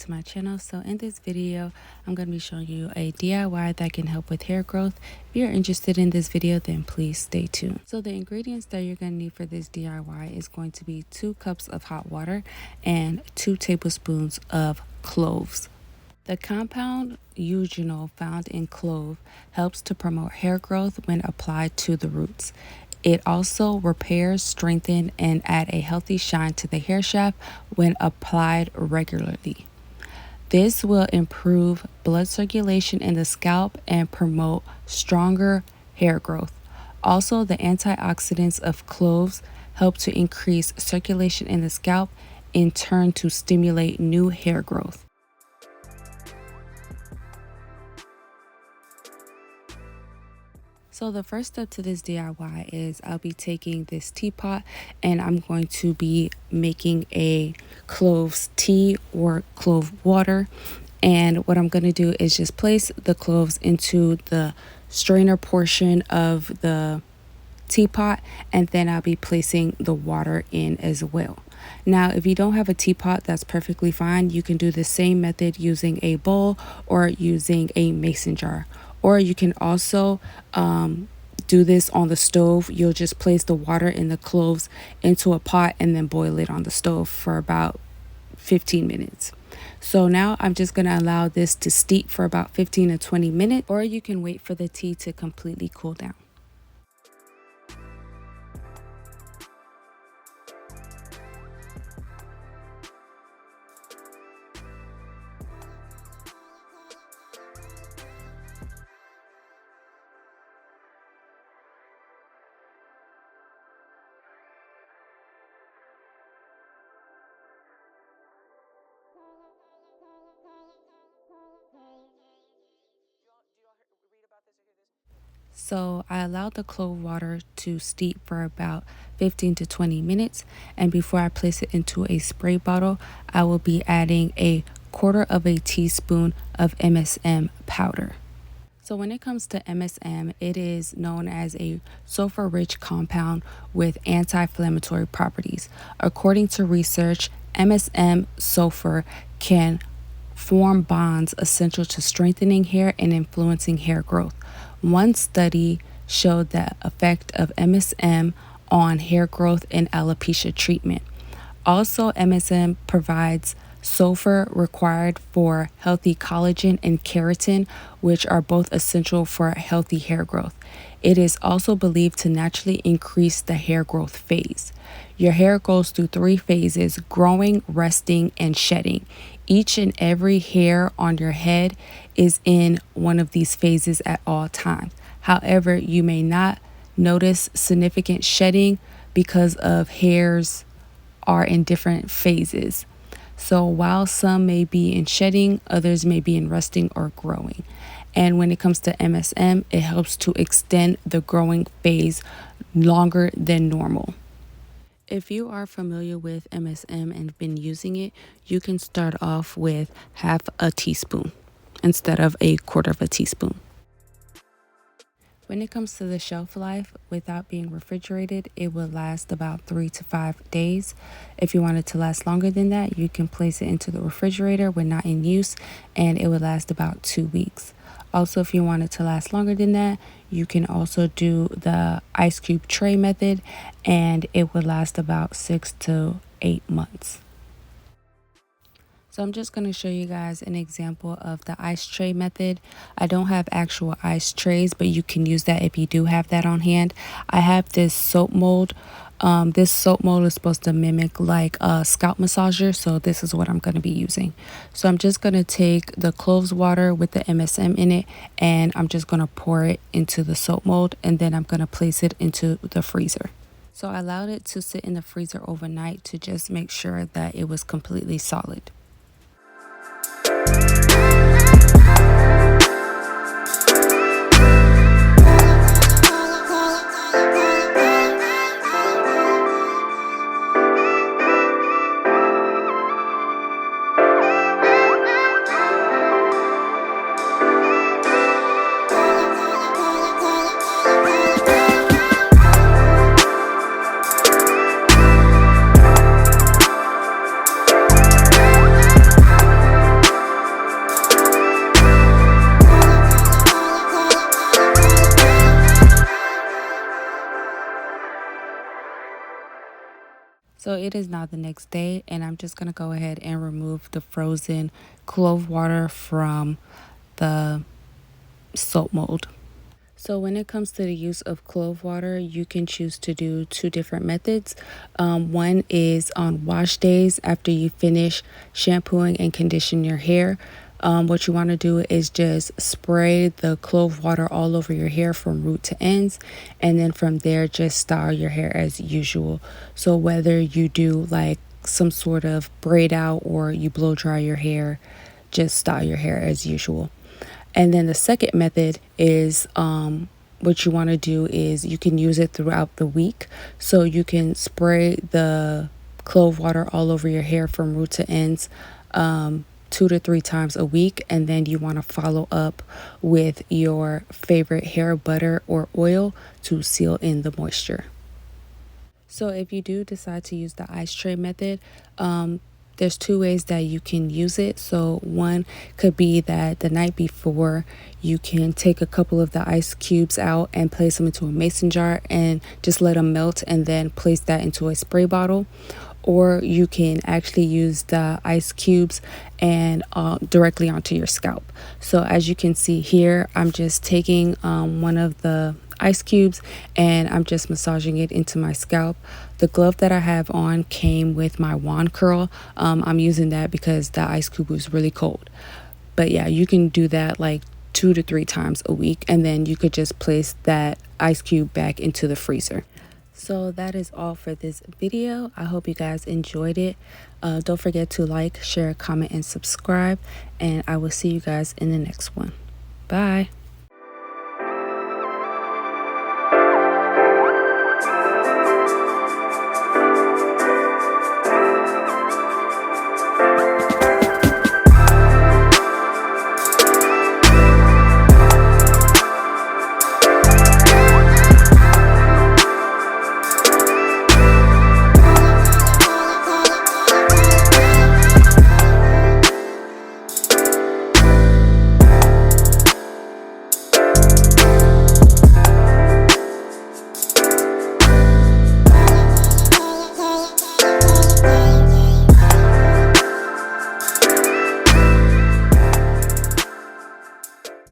to my channel. So in this video, I'm going to be showing you a DIY that can help with hair growth. If you're interested in this video, then please stay tuned. So the ingredients that you're going to need for this DIY is going to be 2 cups of hot water and 2 tablespoons of cloves. The compound eugenol found in clove helps to promote hair growth when applied to the roots. It also repairs, strengthens, and adds a healthy shine to the hair shaft when applied regularly. This will improve blood circulation in the scalp and promote stronger hair growth. Also, the antioxidants of cloves help to increase circulation in the scalp, in turn to stimulate new hair growth. So the first step to this DIY is I'll be taking this teapot and I'm going to be making a cloves tea or clove water. And what I'm going to do is just place the cloves into the strainer portion of the teapot, and then I'll be placing the water in as well. Now, if you don't have a teapot, that's perfectly fine. You can do the same method using a bowl or using a mason jar. Or you can also do this on the stove. You'll just place the water and the cloves into a pot and then boil it on the stove for about 15 minutes. So now I'm just going to allow this to steep for about 15 to 20 minutes, or you can wait for the tea to completely cool down. So I allowed the clove water to steep for about 15 to 20 minutes. And before I place it into a spray bottle, I will be adding a 1/4 teaspoon of MSM powder. So when it comes to MSM, it is known as a sulfur-rich compound with anti-inflammatory properties. According to research, MSM sulfur can form bonds essential to strengthening hair and influencing hair growth. One study showed the effect of MSM on hair growth in alopecia treatment. Also, MSM provides sulfur required for healthy collagen and keratin, which are both essential for healthy hair growth. It is also believed to naturally increase the hair growth phase. Your hair goes through 3 phases: growing, resting, and shedding. Each and every hair on your head is in one of these phases at all times. However, you may not notice significant shedding because of hairs are in different phases. So while some may be in shedding, others may be in resting or growing. And when it comes to MSM, it helps to extend the growing phase longer than normal. If you are familiar with MSM and been using it, you can start off with 1/2 teaspoon instead of a 1/4 teaspoon. When it comes to the shelf life, without being refrigerated, it will last about 3 to 5 days. If you want it to last longer than that, you can place it into the refrigerator when not in use, and it will last about 2 weeks. Also, if you want it to last longer than that, you can also do the ice cube tray method, and it will last about 6 to 8 months. So I'm just going to show you guys an example of the ice tray method. I don't have actual ice trays, but you can use that if you do have that on hand. I have this soap mold. This soap mold is supposed to mimic like a scalp massager, so this is what I'm going to be using. So I'm just going to take the cloves water with the MSM in it, and I'm just going to pour it into the soap mold, and then I'm going to place it into the freezer. So I allowed it to sit in the freezer overnight to just make sure that it was completely solid. So it is now the next day, and I'm just going to go ahead and remove the frozen clove water from the soap mold. So when it comes to the use of clove water, you can choose to do two different methods. One is on wash days after you finish shampooing and condition your hair. What you want to do is just spray the clove water all over your hair from root to ends, and then from there just style your hair as usual. So whether you do like some sort of braid out or you blow dry your hair, just style your hair as usual. And then the second method is what you want to do is you can use it throughout the week. So you can spray the clove water all over your hair from root to ends 2 to 3 times a week. And then you want to follow up with your favorite hair butter or oil to seal in the moisture. So if you do decide to use the ice tray method, there's two ways that you can use it. So one could be that the night before you can take a couple of the ice cubes out and place them into a mason jar and just let them melt, and then place that into a spray bottle. Or you can actually use the ice cubes and directly onto your scalp. So as you can see here, I'm just taking one of the ice cubes and I'm just massaging it into my scalp. The glove that I have on came with my wand curl. I'm using that because the ice cube was really cold. But yeah, you can do that like 2 to 3 times a week, and then you could just place that ice cube back into the freezer. So that is all for this video. I hope you guys enjoyed it. Don't forget to like, share, comment, and subscribe. And I will see you guys in the next one. Bye.